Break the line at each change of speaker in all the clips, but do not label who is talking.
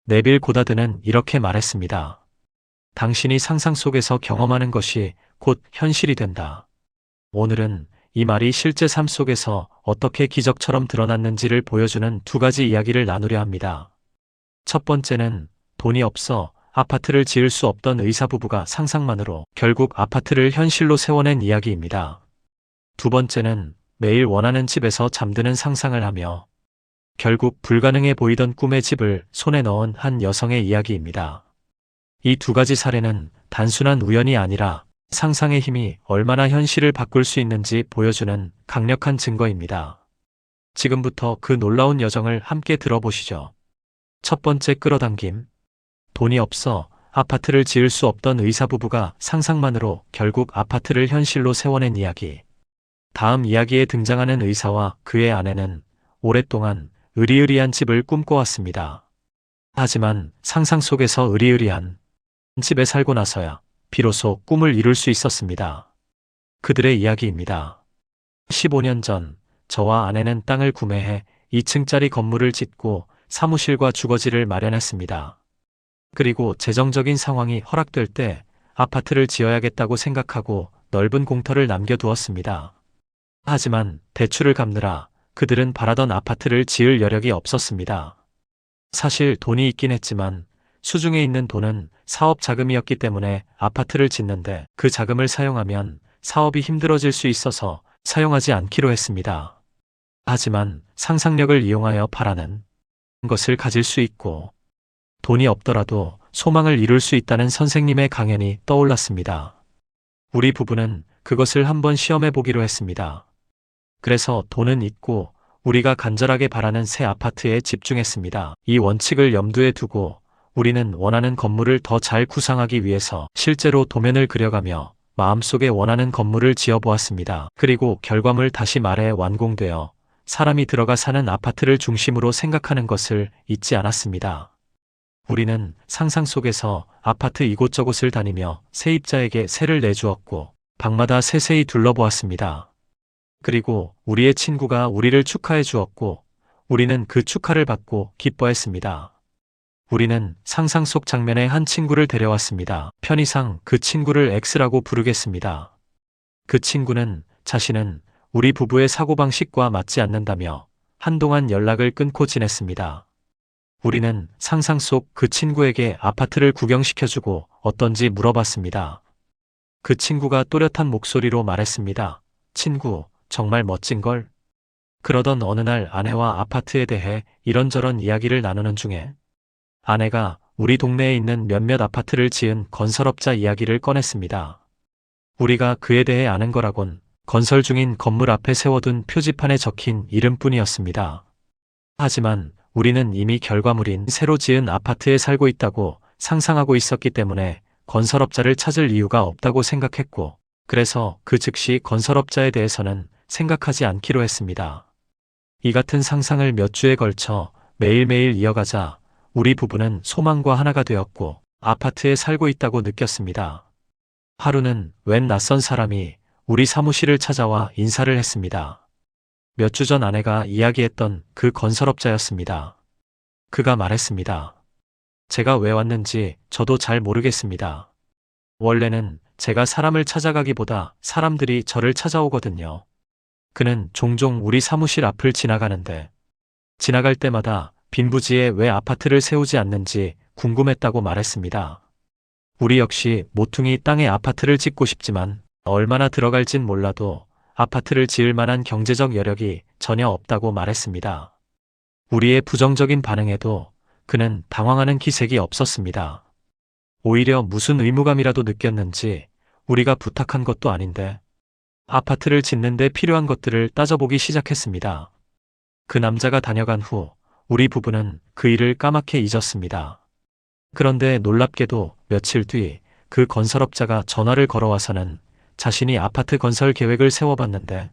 네빌 고다드는 이렇게 말했습니다. 당신이 상상 속에서 경험하는 것이 곧 현실이 된다. 오늘은 이 말이 실제 삶 속에서 어떻게 기적처럼 드러났는지를 보여주는 두 가지 이야기를 나누려 합니다. 첫 번째는 돈이 없어 아파트를 지을 수 없던 의사 부부가 상상만으로 결국 아파트를 현실로 세워낸 이야기입니다. 두 번째는 매일 원하는 집에서 잠드는 상상을 하며 결국 불가능해 보이던 꿈의 집을 손에 넣은 한 여성의 이야기입니다. 이 두 가지 사례는 단순한 우연이 아니라 상상의 힘이 얼마나 현실을 바꿀 수 있는지 보여주는 강력한 증거입니다. 지금부터 그 놀라운 여정을 함께 들어보시죠. 첫 번째, 끌어당김. 돈이 없어 아파트를 지을 수 없던 의사 부부가 상상만으로 결국 아파트를 현실로 세워낸 이야기. 다음 이야기에 등장하는 의사와 그의 아내는 오랫동안 으리으리한 집을 꿈꿔왔습니다. 하지만 상상 속에서 으리으리한 집에 살고 나서야 비로소 꿈을 이룰 수 있었습니다. 그들의 이야기입니다. 15년 전 저와 아내는 땅을 구매해 2층짜리 건물을 짓고 사무실과 주거지를 마련했습니다. 그리고 재정적인 상황이 허락될 때 아파트를 지어야겠다고 생각하고 넓은 공터를 남겨두었습니다. 하지만 대출을 갚느라 그들은 바라던 아파트를 지을 여력이 없었습니다. 사실 돈이 있긴 했지만 수중에 있는 돈은 사업 자금이었기 때문에 아파트를 짓는데 그 자금을 사용하면 사업이 힘들어질 수 있어서 사용하지 않기로 했습니다. 하지만 상상력을 이용하여 바라는 것을 가질 수 있고 돈이 없더라도 소망을 이룰 수 있다는 선생님의 강연이 떠올랐습니다. 우리 부부는 그것을 한번 시험해 보기로 했습니다. 그래서 돈은 있고 우리가 간절하게 바라는 새 아파트에 집중했습니다. 이 원칙을 염두에 두고 우리는 원하는 건물을 더 잘 구상하기 위해서 실제로 도면을 그려가며 마음속에 원하는 건물을 지어보았습니다. 그리고 결과물, 다시 말해 완공되어 사람이 들어가 사는 아파트를 중심으로 생각하는 것을 잊지 않았습니다. 우리는 상상 속에서 아파트 이곳저곳을 다니며 세입자에게 세를 내주었고 방마다 세세히 둘러보았습니다. 그리고 우리의 친구가 우리를 축하해 주었고 우리는 그 축하를 받고 기뻐했습니다. 우리는 상상 속 장면에 한 친구를 데려왔습니다. 편의상 그 친구를 X라고 부르겠습니다. 그 친구는 자신은 우리 부부의 사고방식과 맞지 않는다며 한동안 연락을 끊고 지냈습니다. 우리는 상상 속 그 친구에게 아파트를 구경시켜주고 어떤지 물어봤습니다. 그 친구가 또렷한 목소리로 말했습니다. 친구, 정말 멋진걸? 그러던 어느 날 아내와 아파트에 대해 이런저런 이야기를 나누는 중에 아내가 우리 동네에 있는 몇몇 아파트를 지은 건설업자 이야기를 꺼냈습니다. 우리가 그에 대해 아는 거라곤 건설 중인 건물 앞에 세워둔 표지판에 적힌 이름뿐이었습니다. 하지만 우리는 이미 결과물인 새로 지은 아파트에 살고 있다고 상상하고 있었기 때문에 건설업자를 찾을 이유가 없다고 생각했고, 그래서 그 즉시 건설업자에 대해서는 생각하지 않기로 했습니다. 이 같은 상상을 몇 주에 걸쳐 매일매일 이어가자 우리 부부는 소망과 하나가 되었고 아파트에 살고 있다고 느꼈습니다. 하루는 웬 낯선 사람이 우리 사무실을 찾아와 인사를 했습니다. 몇 주 전 아내가 이야기했던 그 건설업자였습니다. 그가 말했습니다. 제가 왜 왔는지 저도 잘 모르겠습니다. 원래는 제가 사람을 찾아가기보다 사람들이 저를 찾아오거든요. 그는 종종 우리 사무실 앞을 지나가는데 지나갈 때마다 빈 부지에 왜 아파트를 세우지 않는지 궁금했다고 말했습니다. 우리 역시 모퉁이 땅에 아파트를 짓고 싶지만 얼마나 들어갈진 몰라도 아파트를 지을 만한 경제적 여력이 전혀 없다고 말했습니다. 우리의 부정적인 반응에도 그는 당황하는 기색이 없었습니다. 오히려 무슨 의무감이라도 느꼈는지 우리가 부탁한 것도 아닌데 아파트를 짓는데 필요한 것들을 따져보기 시작했습니다. 그 남자가 다녀간 후 우리 부부는 그 일을 까맣게 잊었습니다. 그런데 놀랍게도 며칠 뒤 그 건설업자가 전화를 걸어와서는 자신이 아파트 건설 계획을 세워봤는데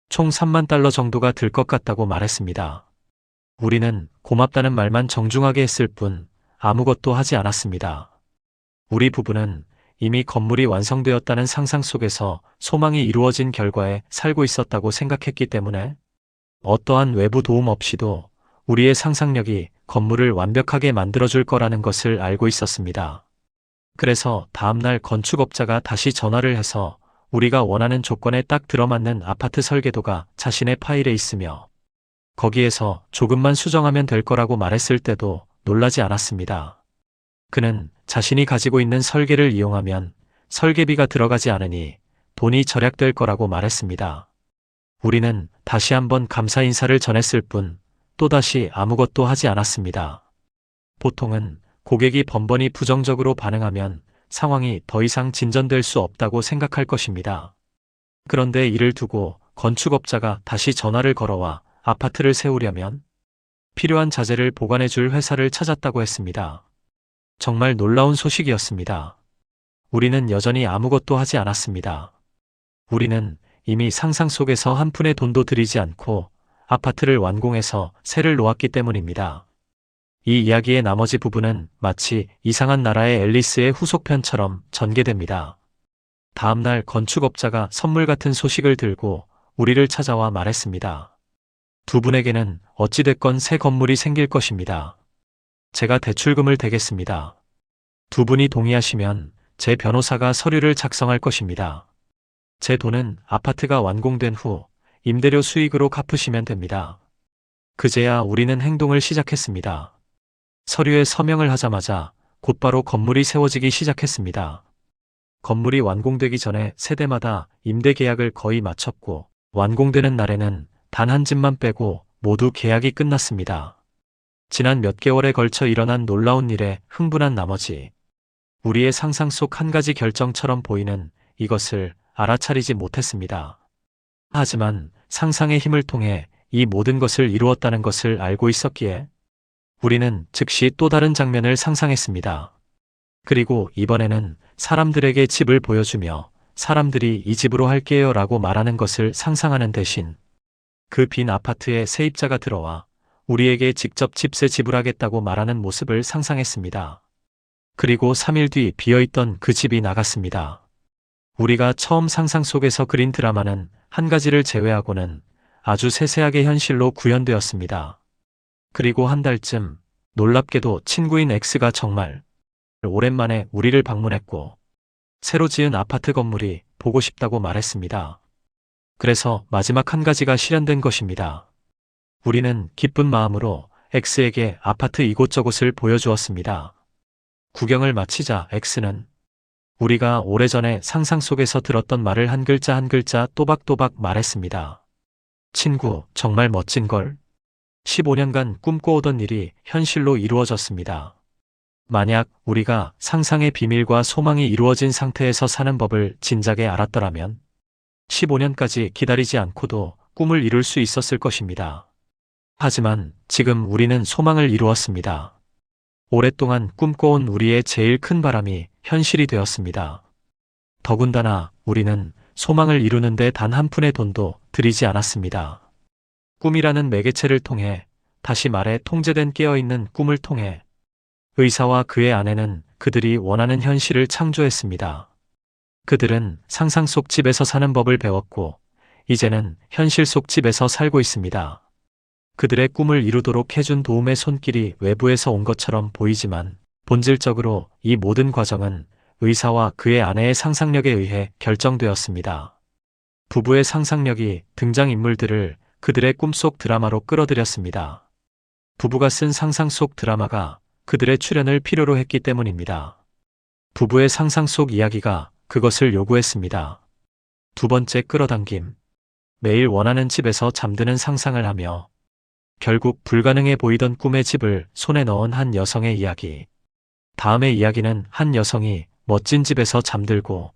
총 3만 달러 정도가 들 것 같다고 말했습니다. 우리는 고맙다는 말만 정중하게 했을 뿐 아무것도 하지 않았습니다. 우리 부부는 이미 건물이 완성되었다는 상상 속에서 소망이 이루어진 결과에 살고 있었다고 생각했기 때문에 어떠한 외부 도움 없이도 우리의 상상력이 건물을 완벽하게 만들어줄 거라는 것을 알고 있었습니다. 그래서 다음날 건축업자가 다시 전화를 해서 우리가 원하는 조건에 딱 들어맞는 아파트 설계도가 자신의 파일에 있으며 거기에서 조금만 수정하면 될 거라고 말했을 때도 놀라지 않았습니다. 그는 자신이 가지고 있는 설계를 이용하면 설계비가 들어가지 않으니 돈이 절약될 거라고 말했습니다. 우리는 다시 한번 감사 인사를 전했을 뿐 또다시 아무것도 하지 않았습니다. 보통은 고객이 번번이 부정적으로 반응하면 상황이 더 이상 진전될 수 없다고 생각할 것입니다. 그런데 이를 두고 건축업자가 다시 전화를 걸어와 아파트를 세우려면 필요한 자재를 보관해 줄 회사를 찾았다고 했습니다. 정말 놀라운 소식이었습니다. 우리는 여전히 아무것도 하지 않았습니다. 우리는 이미 상상 속에서 한 푼의 돈도 들이지 않고 아파트를 완공해서 세를 놓았기 때문입니다. 이 이야기의 나머지 부분은 마치 이상한 나라의 앨리스의 후속편처럼 전개됩니다. 다음날 건축업자가 선물 같은 소식을 들고 우리를 찾아와 말했습니다. 두 분에게는 어찌됐건 새 건물이 생길 것입니다. 제가 대출금을 대겠습니다. 두 분이 동의하시면 제 변호사가 서류를 작성할 것입니다. 제 돈은 아파트가 완공된 후 임대료 수익으로 갚으시면 됩니다. 그제야 우리는 행동을 시작했습니다. 서류에 서명을 하자마자 곧바로 건물이 세워지기 시작했습니다. 건물이 완공되기 전에 세대마다 임대 계약을 거의 마쳤고 완공되는 날에는 단 한 집만 빼고 모두 계약이 끝났습니다. 지난 몇 개월에 걸쳐 일어난 놀라운 일에 흥분한 나머지 우리의 상상 속 한 가지 결정처럼 보이는 이것을 알아차리지 못했습니다. 하지만 상상의 힘을 통해 이 모든 것을 이루었다는 것을 알고 있었기에 우리는 즉시 또 다른 장면을 상상했습니다. 그리고 이번에는 사람들에게 집을 보여주며 사람들이 이 집으로 할게요 라고 말하는 것을 상상하는 대신 그 빈 아파트에 세입자가 들어와 우리에게 직접 집세 지불하겠다고 말하는 모습을 상상했습니다. 그리고 3일 뒤 비어있던 그 집이 나갔습니다. 우리가 처음 상상 속에서 그린 드라마는 한 가지를 제외하고는 아주 세세하게 현실로 구현되었습니다. 그리고 한 달쯤 놀랍게도 친구인 X가 정말 오랜만에 우리를 방문했고 새로 지은 아파트 건물이 보고 싶다고 말했습니다. 그래서 마지막 한 가지가 실현된 것입니다. 우리는 기쁜 마음으로 X에게 아파트 이곳저곳을 보여주었습니다. 구경을 마치자 X는 우리가 오래전에 상상 속에서 들었던 말을 한 글자 한 글자 또박또박 말했습니다. 친구, 정말 멋진걸. 15년간 꿈꿔오던 일이 현실로 이루어졌습니다. 만약 우리가 상상의 비밀과 소망이 이루어진 상태에서 사는 법을 진작에 알았더라면 15년까지 기다리지 않고도 꿈을 이룰 수 있었을 것입니다. 하지만 지금 우리는 소망을 이루었습니다. 오랫동안 꿈꿔온 우리의 제일 큰 바람이 현실이 되었습니다. 더군다나 우리는 소망을 이루는데 단 한 푼의 돈도 들이지 않았습니다. 꿈이라는 매개체를 통해, 다시 말해 통제된 깨어있는 꿈을 통해 의사와 그의 아내는 그들이 원하는 현실을 창조했습니다. 그들은 상상 속 집에서 사는 법을 배웠고 이제는 현실 속 집에서 살고 있습니다. 그들의 꿈을 이루도록 해준 도움의 손길이 외부에서 온 것처럼 보이지만 본질적으로 이 모든 과정은 의사와 그의 아내의 상상력에 의해 결정되었습니다. 부부의 상상력이 등장인물들을 그들의 꿈속 드라마로 끌어들였습니다. 부부가 쓴 상상 속 드라마가 그들의 출연을 필요로 했기 때문입니다. 부부의 상상 속 이야기가 그것을 요구했습니다. 두 번째 끌어당김. 매일 원하는 집에서 잠드는 상상을 하며 결국 불가능해 보이던 꿈의 집을 손에 넣은 한 여성의 이야기. 다음의 이야기는 한 여성이 멋진 집에서 잠들고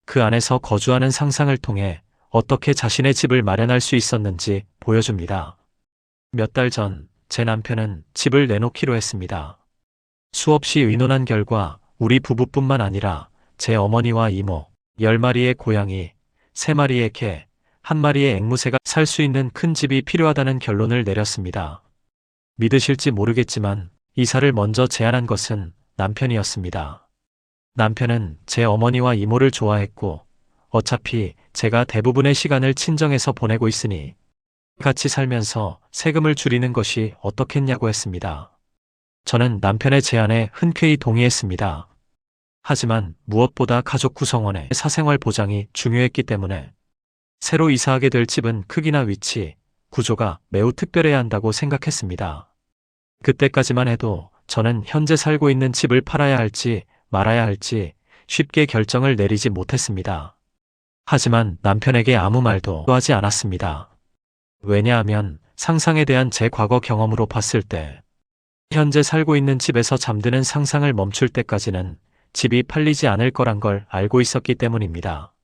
그 안에서 거주하는 상상을 통해 어떻게 자신의 집을 마련할 수 있었는지 보여줍니다. 몇 달 전 제 남편은 집을 내놓기로 했습니다. 수없이 의논한 결과 우리 부부뿐만 아니라 제 어머니와 이모, 10마리의 고양이, 3마리의 개, 1마리의 앵무새가 살 수 있는 큰 집이 필요하다는 결론을 내렸습니다. 믿으실지 모르겠지만 이사를 먼저 제안한 것은 남편이었습니다. 남편은 제 어머니와 이모를 좋아했고 어차피 제가 대부분의 시간을 친정에서 보내고 있으니 같이 살면서 세금을 줄이는 것이 어떻겠냐고 했습니다. 저는 남편의 제안에 흔쾌히 동의했습니다. 하지만 무엇보다 가족 구성원의 사생활 보장이 중요했기 때문에 새로 이사하게 될 집은 크기나 위치, 구조가 매우 특별해야 한다고 생각했습니다. 그때까지만 해도 저는 현재 살고 있는 집을 팔아야 할지 말아야 할지 쉽게 결정을 내리지 못했습니다. 하지만 남편에게 아무 말도 하지 않았습니다. 왜냐하면 상상에 대한 제 과거 경험으로 봤을 때 현재 살고 있는 집에서 잠드는 상상을 멈출 때까지는 집이 팔리지 않을 거란 걸 알고 있었기 때문입니다.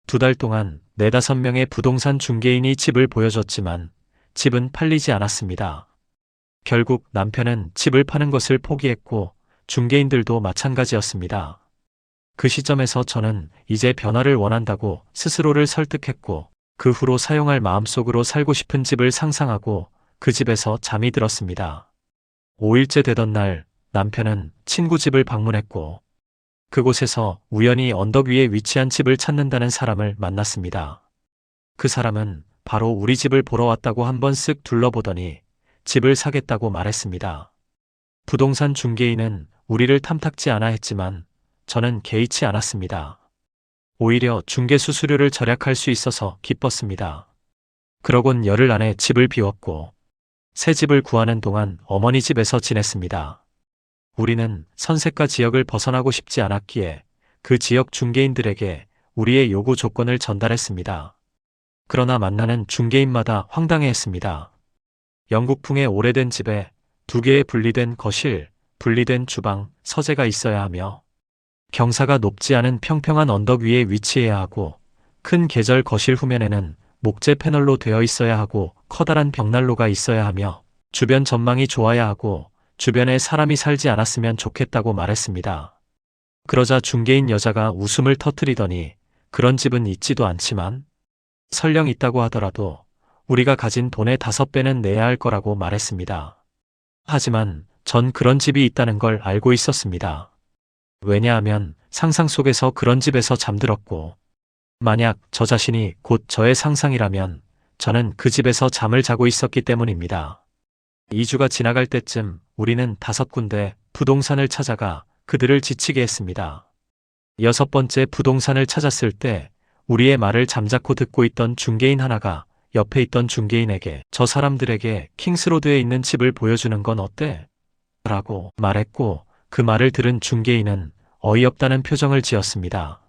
2달 동안 4~5명의 부동산 중개인이 집을 보여줬지만 집은 팔리지 않았습니다. 결국 남편은 집을 파는 것을 포기했고 중개인들도 마찬가지였습니다. 그 시점에서 저는 이제 변화를 원한다고 스스로를 설득했고 그 후로 사용할 마음속으로 살고 싶은 집을 상상하고 그 집에서 잠이 들었습니다. 5일째 되던 날 남편은 친구 집을 방문했고 그곳에서 우연히 언덕 위에 위치한 집을 찾는다는 사람을 만났습니다. 그 사람은 바로 우리 집을 보러 왔다고 한번 쓱 둘러보더니 집을 사겠다고 말했습니다. 부동산 중개인은 우리를 탐탁지 않아 했지만 저는 개의치 않았습니다. 오히려 중개 수수료를 절약할 수 있어서 기뻤습니다. 그러곤 열흘 안에 집을 비웠고 새 집을 구하는 동안 어머니 집에서 지냈습니다. 우리는 선세가 지역을 벗어나고 싶지 않았기에 그 지역 중개인들에게 우리의 요구 조건을 전달했습니다. 그러나 만나는 중개인마다 황당해했습니다. 영국풍의 오래된 집에 2개의 분리된 거실, 분리된 주방, 서재가 있어야 하며 경사가 높지 않은 평평한 언덕 위에 위치해야 하고 큰 계절 거실 후면에는 목재 패널로 되어 있어야 하고 커다란 벽난로가 있어야 하며 주변 전망이 좋아야 하고 주변에 사람이 살지 않았으면 좋겠다고 말했습니다. 그러자 중개인 여자가 웃음을 터뜨리더니 그런 집은 있지도 않지만 설령 있다고 하더라도 우리가 가진 돈의 5배는 내야 할 거라고 말했습니다. 하지만 전 그런 집이 있다는 걸 알고 있었습니다. 왜냐하면 상상 속에서 그런 집에서 잠들었고 만약 저 자신이 곧 저의 상상이라면 저는 그 집에서 잠을 자고 있었기 때문입니다. 2주가 지나갈 때쯤 우리는 5군데 부동산을 찾아가 그들을 지치게 했습니다. 6번째 부동산을 찾았을 때 우리의 말을 잠자코 듣고 있던 중개인 하나가 옆에 있던 중개인에게 저 사람들에게 킹스로드에 있는 집을 보여주는 건 어때? 라고 말했고 그 말을 들은 중개인은 어이없다는 표정을 지었습니다.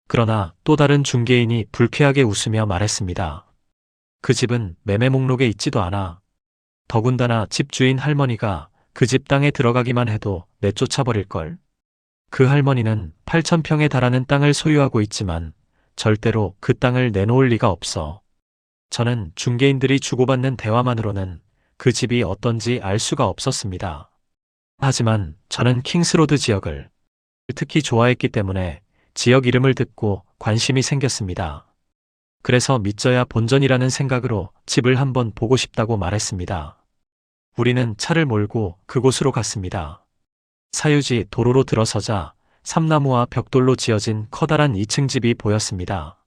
그러나 또 다른 중개인이 불쾌하게 웃으며 말했습니다. 그 집은 매매 목록에 있지도 않아. 더군다나 집주인 할머니가 그 집 땅에 들어가기만 해도 내쫓아버릴걸. 그 할머니는 8,000평에 달하는 땅을 소유하고 있지만 절대로 그 땅을 내놓을 리가 없어. 저는 중개인들이 주고받는 대화만으로는 그 집이 어떤지 알 수가 없었습니다. 하지만 저는 킹스로드 지역을 특히 좋아했기 때문에 지역 이름을 듣고 관심이 생겼습니다. 그래서 믿져야 본전이라는 생각으로 집을 한번 보고 싶다고 말했습니다. 우리는 차를 몰고 그곳으로 갔습니다. 사유지 도로로 들어서자 삼나무와 벽돌로 지어진 커다란 2층 집이 보였습니다.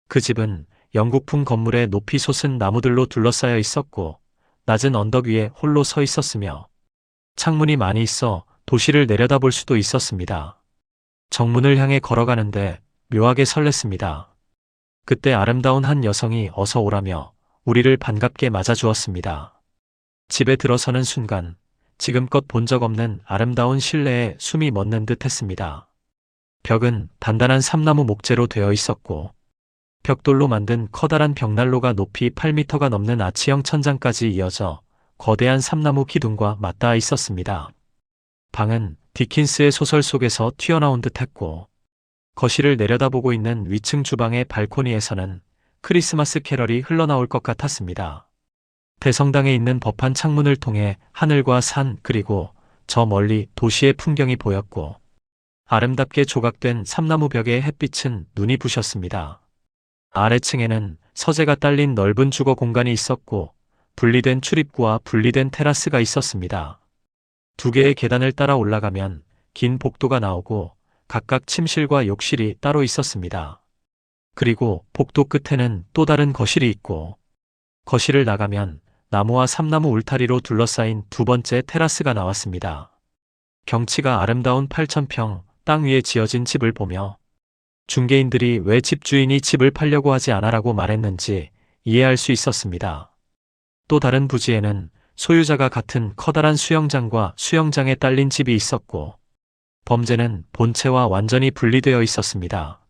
그 집은 영국풍 건물에 높이 솟은 나무들로 둘러싸여 있었고 낮은 언덕 위에 홀로 서 있었으며 창문이 많이 있어 도시를 내려다볼 수도 있었습니다. 정문을 향해 걸어가는데 묘하게 설렜습니다. 그때 아름다운 한 여성이 어서 오라며 우리를 반갑게 맞아주었습니다. 집에 들어서는 순간 지금껏 본 적 없는 아름다운 실내에 숨이 멎는 듯 했습니다. 벽은 단단한 삼나무 목재로 되어 있었고 벽돌로 만든 커다란 벽난로가 높이 8m가 넘는 아치형 천장까지 이어져 거대한 삼나무 기둥과 맞닿아 있었습니다. 방은 디킨스의 소설 속에서 튀어나온 듯 했고 거실을 내려다보고 있는 위층 주방의 발코니에서는 크리스마스 캐럴이 흘러나올 것 같았습니다. 대성당에 있는 법한 창문을 통해 하늘과 산 그리고 저 멀리 도시의 풍경이 보였고 아름답게 조각된 삼나무 벽의 햇빛은 눈이 부셨습니다. 아래층에는 서재가 딸린 넓은 주거 공간이 있었고 분리된 출입구와 분리된 테라스가 있었습니다. 2개의 계단을 따라 올라가면 긴 복도가 나오고 각각 침실과 욕실이 따로 있었습니다. 그리고 복도 끝에는 또 다른 거실이 있고 거실을 나가면 나무와 삼나무 울타리로 둘러싸인 두 번째 테라스가 나왔습니다. 경치가 아름다운 8,000평 땅 위에 지어진 집을 보며 중개인들이 왜 집주인이 집을 팔려고 하지 않아라고 말했는지 이해할 수 있었습니다. 또 다른 부지에는 소유자가 같은 커다란 수영장과 수영장에 딸린 집이 있었고, 범죄는 본체와 완전히 분리되어 있었습니다.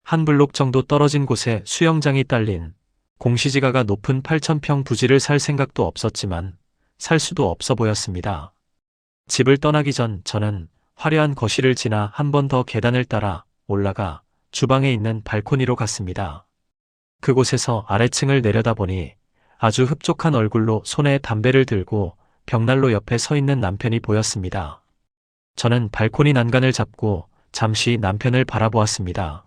한 블록 정도 떨어진 곳에 수영장이 딸린 공시지가가 높은 8,000평 부지를 살 생각도 없었지만 살 수도 없어 보였습니다. 집을 떠나기 전 저는 화려한 거실을 지나 한 번 더 계단을 따라 올라가 주방에 있는 발코니로 갔습니다. 그곳에서 아래층을 내려다보니 아주 흡족한 얼굴로 손에 담배를 들고 벽난로 옆에 서 있는 남편이 보였습니다. 저는 발코니 난간을 잡고 잠시 남편을 바라보았습니다.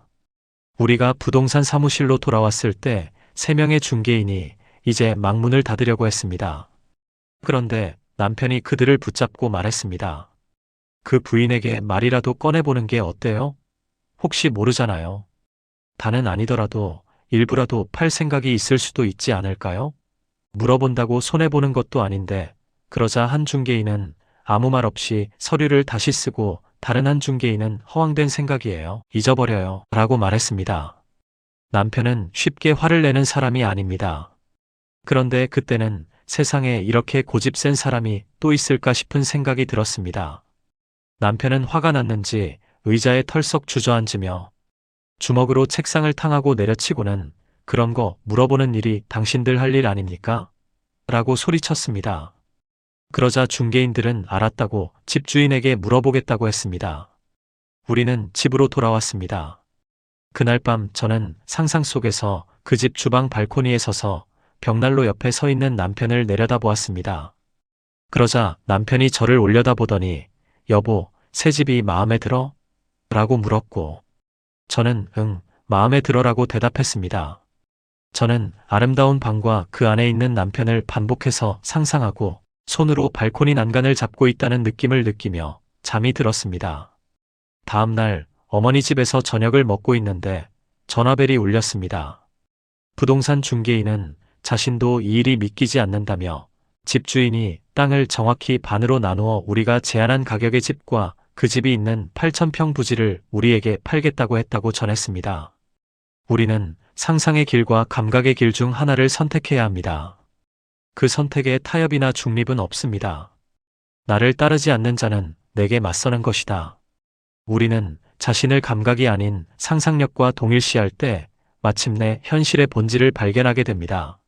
우리가 부동산 사무실로 돌아왔을 때 3명의 중개인이 이제 막문을 닫으려고 했습니다. 그런데 남편이 그들을 붙잡고 말했습니다. 그 부인에게 말이라도 꺼내보는 게 어때요? 혹시 모르잖아요. 다는 아니더라도 일부라도 팔 생각이 있을 수도 있지 않을까요? 물어본다고 손해보는 것도 아닌데. 그러자 한 중개인은 아무 말 없이 서류를 다시 쓰고 다른 한 중개인은 허황된 생각이에요. 잊어버려요. 라고 말했습니다. 남편은 쉽게 화를 내는 사람이 아닙니다. 그런데 그때는 세상에 이렇게 고집 센 사람이 또 있을까 싶은 생각이 들었습니다. 남편은 화가 났는지 의자에 털썩 주저앉으며 주먹으로 책상을 탕하고 내려치고는 그런 거 물어보는 일이 당신들 할 일 아닙니까? 라고 소리쳤습니다. 그러자 중개인들은 알았다고 집주인에게 물어보겠다고 했습니다. 우리는 집으로 돌아왔습니다. 그날 밤 저는 상상 속에서 그 집 주방 발코니에 서서 벽난로 옆에 서 있는 남편을 내려다보았습니다. 그러자 남편이 저를 올려다보더니 여보, 새 집이 마음에 들어? 라고 물었고 저는 응, 마음에 들어라고 대답했습니다. 저는 아름다운 방과 그 안에 있는 남편을 반복해서 상상하고 손으로 발코니 난간을 잡고 있다는 느낌을 느끼며 잠이 들었습니다. 다음 날 어머니 집에서 저녁을 먹고 있는데 전화벨이 울렸습니다. 부동산 중개인은 자신도 이 일이 믿기지 않는다며 집주인이 땅을 정확히 반으로 나누어 우리가 제안한 가격의 집과 그 집이 있는 8,000평 부지를 우리에게 팔겠다고 했다고 전했습니다. 우리는 상상의 길과 감각의 길 중 하나를 선택해야 합니다. 그 선택에 타협이나 중립은 없습니다. 나를 따르지 않는 자는 내게 맞서는 것이다. 우리는 자신을 감각이 아닌 상상력과 동일시할 때 마침내 현실의 본질을 발견하게 됩니다.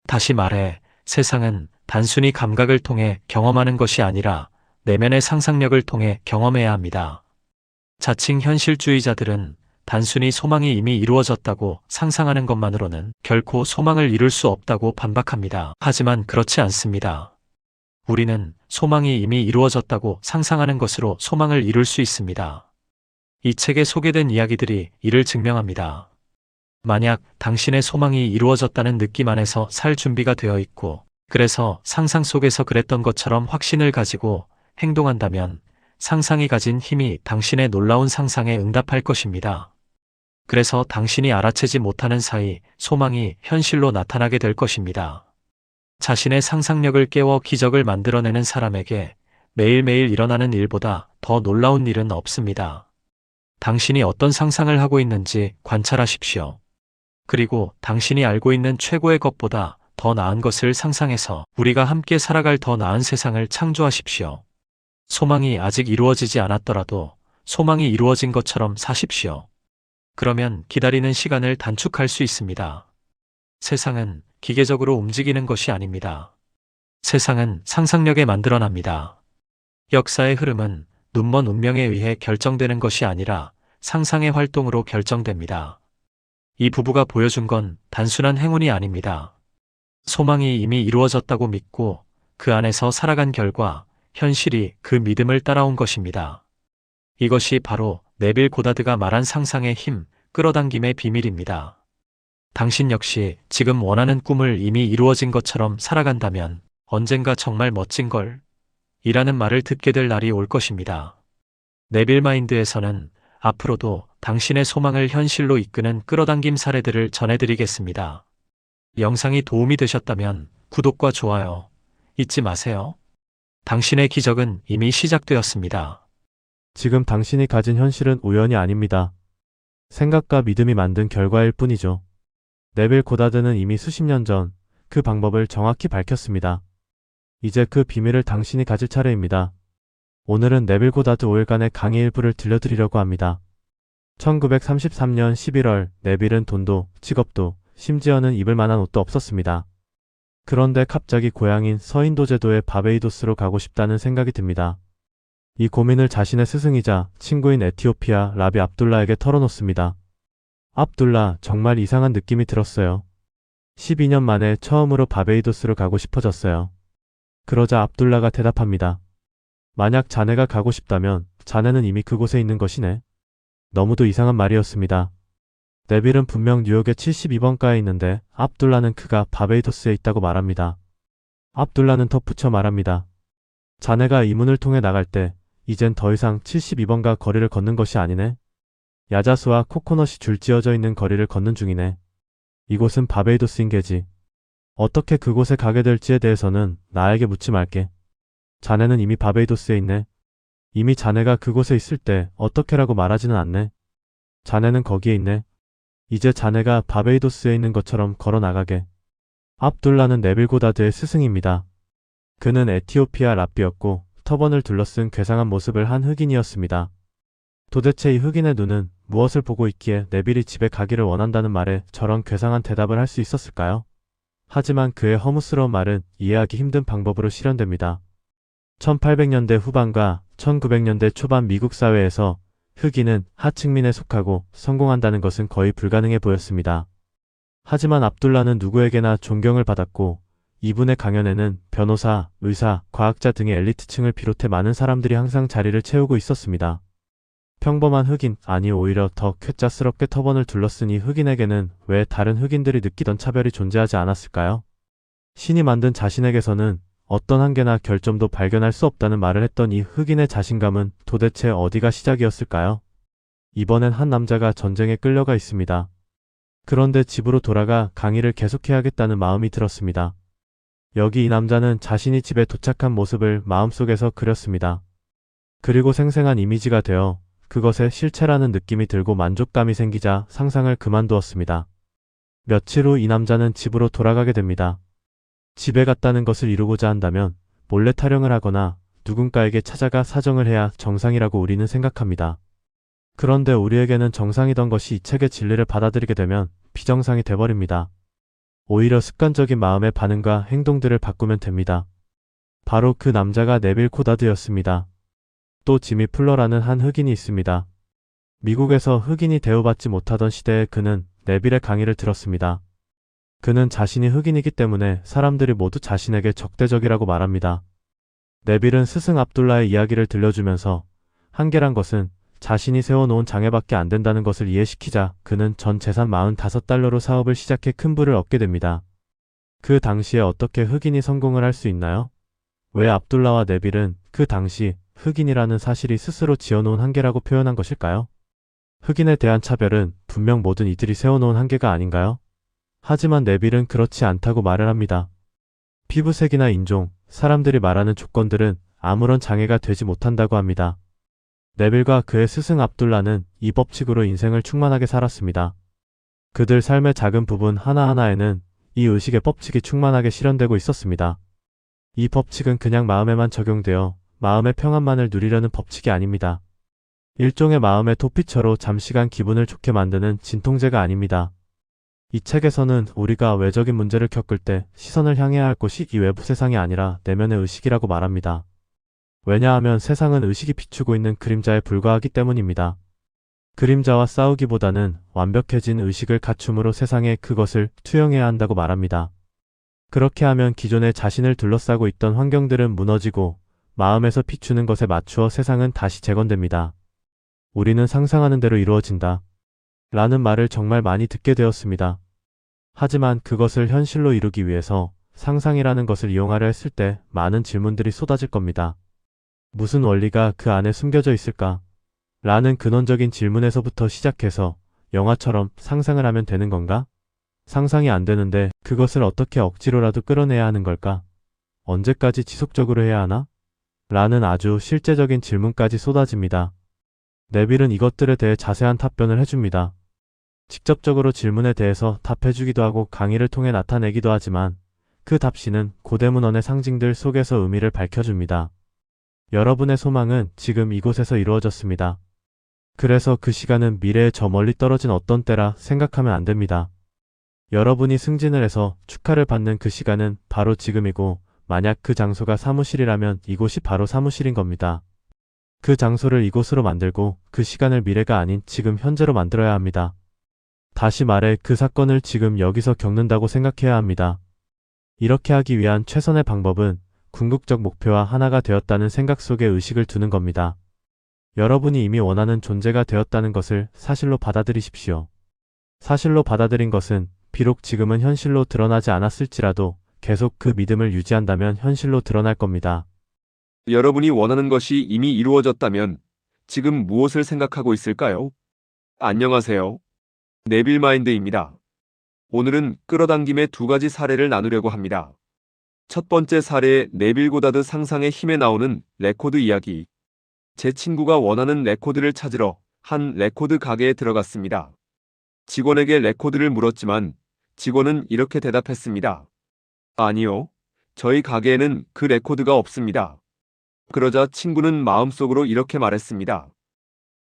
다시 말해, 세상은 단순히 감각을 통해 경험하는 것이 아니라 내면의 상상력을 통해 경험해야 합니다. 자칭 현실주의자들은 단순히 소망이 이미 이루어졌다고 상상하는 것만으로는 결코 소망을 이룰 수 없다고 반박합니다. 하지만 그렇지 않습니다. 우리는 소망이 이미 이루어졌다고 상상하는 것으로 소망을 이룰 수 있습니다. 이 책에 소개된 이야기들이 이를 증명합니다. 만약 당신의 소망이 이루어졌다는 느낌 안에서 살 준비가 되어 있고, 그래서 상상 속에서 그랬던 것처럼 확신을 가지고 행동한다면 상상이 가진 힘이 당신의 놀라운 상상에 응답할 것입니다. 그래서 당신이 알아채지 못하는 사이 소망이 현실로 나타나게 될 것입니다. 자신의 상상력을 깨워 기적을 만들어내는 사람에게 매일매일 일어나는 일보다 더 놀라운 일은 없습니다. 당신이 어떤 상상을 하고 있는지 관찰하십시오. 그리고 당신이 알고 있는 최고의 것보다 더 나은 것을 상상해서 우리가 함께 살아갈 더 나은 세상을 창조하십시오. 소망이 아직 이루어지지 않았더라도 소망이 이루어진 것처럼 사십시오. 그러면 기다리는 시간을 단축할 수 있습니다. 세상은 기계적으로 움직이는 것이 아닙니다. 세상은 상상력에 만들어납니다. 역사의 흐름은 눈먼 운명에 의해 결정되는 것이 아니라 상상의 활동으로 결정됩니다. 이 부부가 보여준 건 단순한 행운이 아닙니다. 소망이 이미 이루어졌다고 믿고 그 안에서 살아간 결과 현실이 그 믿음을 따라온 것입니다. 이것이 바로 네빌 고다드가 말한 상상의 힘, 끌어당김의 비밀입니다. 당신 역시 지금 원하는 꿈을 이미 이루어진 것처럼 살아간다면 언젠가 정말 멋진 걸 이라는 말을 듣게 될 날이 올 것입니다. 네빌 마인드에서는 앞으로도 당신의 소망을 현실로 이끄는 끌어당김 사례들을 전해드리겠습니다. 영상이 도움이 되셨다면 구독과 좋아요 잊지 마세요. 당신의 기적은 이미 시작되었습니다.
지금 당신이 가진 현실은 우연이 아닙니다. 생각과 믿음이 만든 결과일 뿐이죠. 네빌 고다드는 이미 수십 년 전 그 방법을 정확히 밝혔습니다. 이제 그 비밀을 당신이 가질 차례입니다. 오늘은 네빌 고다드 5일간의 강의 일부를 들려드리려고 합니다. 1933년 11월 네빌은 돈도 직업도 심지어는 입을 만한 옷도 없었습니다. 그런데 갑자기 고향인 서인도 제도의 바베이도스로 가고 싶다는 생각이 듭니다. 이 고민을 자신의 스승이자 친구인 에티오피아 라비 압둘라에게 털어놓습니다. 압둘라, 정말 이상한 느낌이 들었어요. 12년 만에 처음으로 바베이도스로 가고 싶어졌어요. 그러자 압둘라가 대답합니다. 만약 자네가 가고 싶다면 자네는 이미 그곳에 있는 것이네. 너무도 이상한 말이었습니다. 네빌은 분명 뉴욕의 72번가에 있는데 압둘라는 그가 바베이도스에 있다고 말합니다. 압둘라는 덧붙여 말합니다. 자네가 이 문을 통해 나갈 때 이젠 더 이상 72번가 거리를 걷는 것이 아니네. 야자수와 코코넛이 줄지어져 있는 거리를 걷는 중이네. 이곳은 바베이도스인 게지. 어떻게 그곳에 가게 될지에 대해서는 나에게 묻지 말게. 자네는 이미 바베이도스에 있네. 이미 자네가 그곳에 있을 때 어떻게라고 말하지는 않네. 자네는 거기에 있네. 이제 자네가 바베이도스에 있는 것처럼 걸어 나가게. 압둘라는 네빌 고다드의 스승입니다. 그는 에티오피아 랍비였고 터번을 둘러쓴 괴상한 모습을 한 흑인이었습니다. 도대체 이 흑인의 눈은 무엇을 보고 있기에 네빌이 집에 가기를 원한다는 말에 저런 괴상한 대답을 할 수 있었을까요? 하지만 그의 허무스러운 말은 이해하기 힘든 방법으로 실현됩니다. 1800년대 후반과 1900년대 초반 미국 사회에서 흑인은 하층민에 속하고 성공한다는 것은 거의 불가능해 보였습니다. 하지만 압둘라는 누구에게나 존경을 받았고 이분의 강연에는 변호사, 의사, 과학자 등의 엘리트층을 비롯해 많은 사람들이 항상 자리를 채우고 있었습니다. 평범한 흑인, 아니 오히려 더 쾌짜스럽게 터번을 둘러쓴 이 흑인에게는 왜 다른 흑인들이 느끼던 차별이 존재하지 않았을까요? 신이 만든 자신에게서는 어떤 한계나 결점도 발견할 수 없다는 말을 했던 이 흑인의 자신감은 도대체 어디가 시작이었을까요? 이번엔 한 남자가 전쟁에 끌려가 있습니다. 그런데 집으로 돌아가 강의를 계속해야겠다는 마음이 들었습니다. 여기 이 남자는 자신이 집에 도착한 모습을 마음속에서 그렸습니다. 그리고 생생한 이미지가 되어 그것에 실체라는 느낌이 들고 만족감이 생기자 상상을 그만두었습니다. 며칠 후 이 남자는 집으로 돌아가게 됩니다. 집에 갔다는 것을 이루고자 한다면 몰래 타령을 하거나 누군가에게 찾아가 사정을 해야 정상이라고 우리는 생각합니다. 그런데 우리에게는 정상이던 것이 이 책의 진리를 받아들이게 되면 비정상이 돼버립니다. 오히려 습관적인 마음의 반응과 행동들을 바꾸면 됩니다. 바로 그 남자가 네빌 고다드였습니다. 또 지미 플러라는 한 흑인이 있습니다. 미국에서 흑인이 대우받지 못하던 시대에 그는 네빌의 강의를 들었습니다. 그는 자신이 흑인이기 때문에 사람들이 모두 자신에게 적대적이라고 말합니다. 네빌은 스승 압둘라의 이야기를 들려주면서 한계란 것은 자신이 세워놓은 장애밖에 안 된다는 것을 이해시키자 그는 전 재산 45달러로 사업을 시작해 큰 부를 얻게 됩니다. 그 당시에 어떻게 흑인이 성공을 할 수 있나요? 왜 압둘라와 네빌은 그 당시 흑인이라는 사실이 스스로 지어놓은 한계라고 표현한 것일까요? 흑인에 대한 차별은 분명 모든 이들이 세워놓은 한계가 아닌가요? 하지만 네빌은 그렇지 않다고 말을 합니다. 피부색이나 인종, 사람들이 말하는 조건들은 아무런 장애가 되지 못한다고 합니다. 네빌과 그의 스승 압둘라는 이 법칙으로 인생을 충만하게 살았습니다. 그들 삶의 작은 부분 하나하나에는 이 의식의 법칙이 충만하게 실현되고 있었습니다. 이 법칙은 그냥 마음에만 적용되어 마음의 평안만을 누리려는 법칙이 아닙니다. 일종의 마음의 토피처로 잠시간 기분을 좋게 만드는 진통제가 아닙니다. 이 책에서는 우리가 외적인 문제를 겪을 때 시선을 향해야 할 곳이 이 외부 세상이 아니라 내면의 의식이라고 말합니다. 왜냐하면 세상은 의식이 비추고 있는 그림자에 불과하기 때문입니다. 그림자와 싸우기보다는 완벽해진 의식을 갖춤으로 세상에 그것을 투영해야 한다고 말합니다. 그렇게 하면 기존에 자신을 둘러싸고 있던 환경들은 무너지고 마음에서 비추는 것에 맞추어 세상은 다시 재건됩니다. 우리는 상상하는 대로 이루어진다. 라는 말을 정말 많이 듣게 되었습니다. 하지만 그것을 현실로 이루기 위해서 상상이라는 것을 이용하려 했을 때 많은 질문들이 쏟아질 겁니다. 무슨 원리가 그 안에 숨겨져 있을까? 라는 근원적인 질문에서부터 시작해서 영화처럼 상상을 하면 되는 건가? 상상이 안 되는데 그것을 어떻게 억지로라도 끌어내야 하는 걸까? 언제까지 지속적으로 해야 하나? 라는 아주 실제적인 질문까지 쏟아집니다. 네빌은 이것들에 대해 자세한 답변을 해줍니다. 직접적으로 질문에 대해서 답해주기도 하고 강의를 통해 나타내기도 하지만 그 답시는 고대문헌의 상징들 속에서 의미를 밝혀줍니다. 여러분의 소망은 지금 이곳에서 이루어졌습니다. 그래서 그 시간은 미래에 저 멀리 떨어진 어떤 때라 생각하면 안 됩니다. 여러분이 승진을 해서 축하를 받는 그 시간은 바로 지금이고 만약 그 장소가 사무실이라면 이곳이 바로 사무실인 겁니다. 그 장소를 이곳으로 만들고 그 시간을 미래가 아닌 지금 현재로 만들어야 합니다. 다시 말해 그 사건을 지금 여기서 겪는다고 생각해야 합니다. 이렇게 하기 위한 최선의 방법은 궁극적 목표와 하나가 되었다는 생각 속에 의식을 두는 겁니다. 여러분이 이미 원하는 존재가 되었다는 것을 사실로 받아들이십시오. 사실로 받아들인 것은 비록 지금은 현실로 드러나지 않았을지라도 계속 그 믿음을 유지한다면 현실로 드러날 겁니다.
여러분이 원하는 것이 이미 이루어졌다면 지금 무엇을 생각하고 있을까요? 안녕하세요. 네빌 마인드입니다. 오늘은 끌어당김의 두 가지 사례를 나누려고 합니다. 첫 번째 사례의 네빌 고다드 상상의 힘에 나오는 레코드 이야기. 제 친구가 원하는 레코드를 찾으러 한 레코드 가게에 들어갔습니다. 직원에게 레코드를 물었지만 직원은 이렇게 대답했습니다. 아니요. 저희 가게에는 그 레코드가 없습니다. 그러자 친구는 마음속으로 이렇게 말했습니다.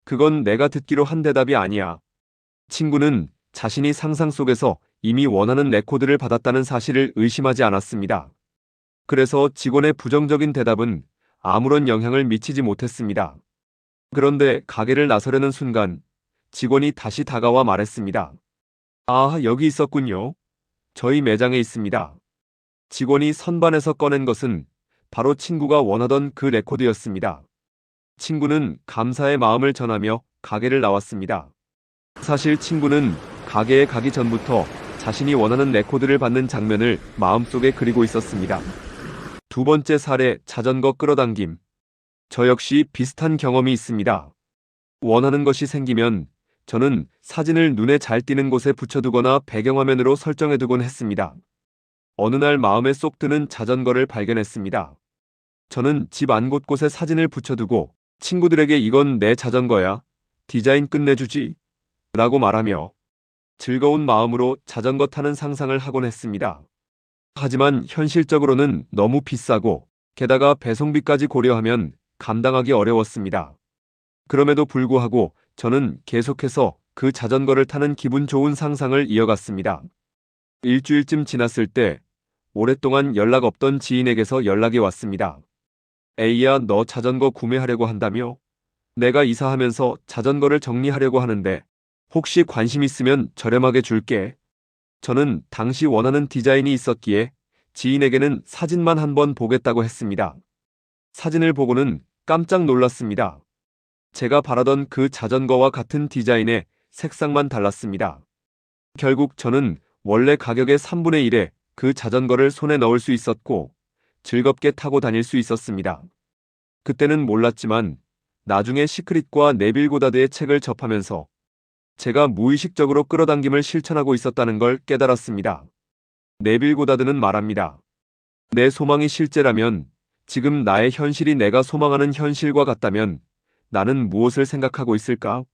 그건 내가 듣기로 한 대답이 아니야. 친구는 자신이 상상 속에서 이미 원하는 레코드를 받았다는 사실을 의심하지 않았습니다. 그래서 직원의 부정적인 대답은 아무런 영향을 미치지 못했습니다. 그런데 가게를 나서려는 순간 직원이 다시 다가와 말했습니다. 아, 여기 있었군요. 저희 매장에 있습니다. 직원이 선반에서 꺼낸 것은 바로 친구가 원하던 그 레코드였습니다. 친구는 감사의 마음을 전하며 가게를 나왔습니다. 사실 친구는 가게에 가기 전부터 자신이 원하는 레코드를 받는 장면을 마음속에 그리고 있었습니다. 두 번째 사례, 자전거 끌어당김. 저 역시 비슷한 경험이 있습니다. 원하는 것이 생기면 저는 사진을 눈에 잘 띄는 곳에 붙여두거나 배경화면으로 설정해두곤 했습니다. 어느 날 마음에 쏙 드는 자전거를 발견했습니다. 저는 집 안 곳곳에 사진을 붙여두고 친구들에게 이건 내 자전거야. 디자인 끝내주지. 라고 말하며 즐거운 마음으로 자전거 타는 상상을 하곤 했습니다. 하지만 현실적으로는 너무 비싸고 게다가 배송비까지 고려하면 감당하기 어려웠습니다. 그럼에도 불구하고 저는 계속해서 그 자전거를 타는 기분 좋은 상상을 이어갔습니다. 일주일쯤 지났을 때 오랫동안 연락 없던 지인에게서 연락이 왔습니다. 에이야, 너 자전거 구매하려고 한다며? 내가 이사하면서 자전거를 정리하려고 하는데 혹시 관심 있으면 저렴하게 줄게. 저는 당시 원하는 디자인이 있었기에 지인에게는 사진만 한번 보겠다고 했습니다. 사진을 보고는 깜짝 놀랐습니다. 제가 바라던 그 자전거와 같은 디자인의 색상만 달랐습니다. 결국 저는 원래 가격의 3분의 1에 그 자전거를 손에 넣을 수 있었고 즐겁게 타고 다닐 수 있었습니다. 그때는 몰랐지만 나중에 시크릿과 네빌 고다드의 책을 접하면서 제가 무의식적으로 끌어당김을 실천하고 있었다는 걸 깨달았습니다. 네빌 고다드는 말합니다. 내 소망이 실제라면, 지금 나의 현실이 내가 소망하는 현실과 같다면 나는 무엇을 생각하고 있을까?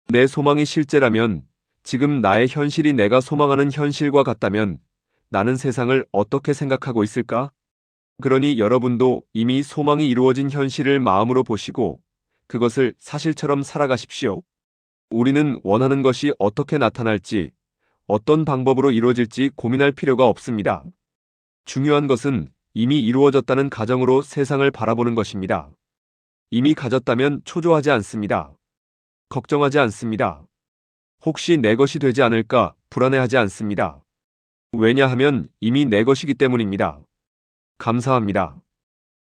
내 소망이 실제라면, 지금 나의 현실이 내가 소망하는 현실과 같다면 나는 세상을 어떻게 생각하고 있을까? 그러니 여러분도 이미 소망이 이루어진 현실을 마음으로 보시고 그것을 사실처럼 살아가십시오. 우리는 원하는 것이 어떻게 나타날지, 어떤 방법으로 이루어질지 고민할 필요가 없습니다. 중요한 것은 이미 이루어졌다는 가정으로 세상을 바라보는 것입니다. 이미 가졌다면 초조하지 않습니다. 걱정하지 않습니다. 혹시 내 것이 되지 않을까 불안해하지 않습니다. 왜냐하면 이미 내 것이기 때문입니다. 감사합니다.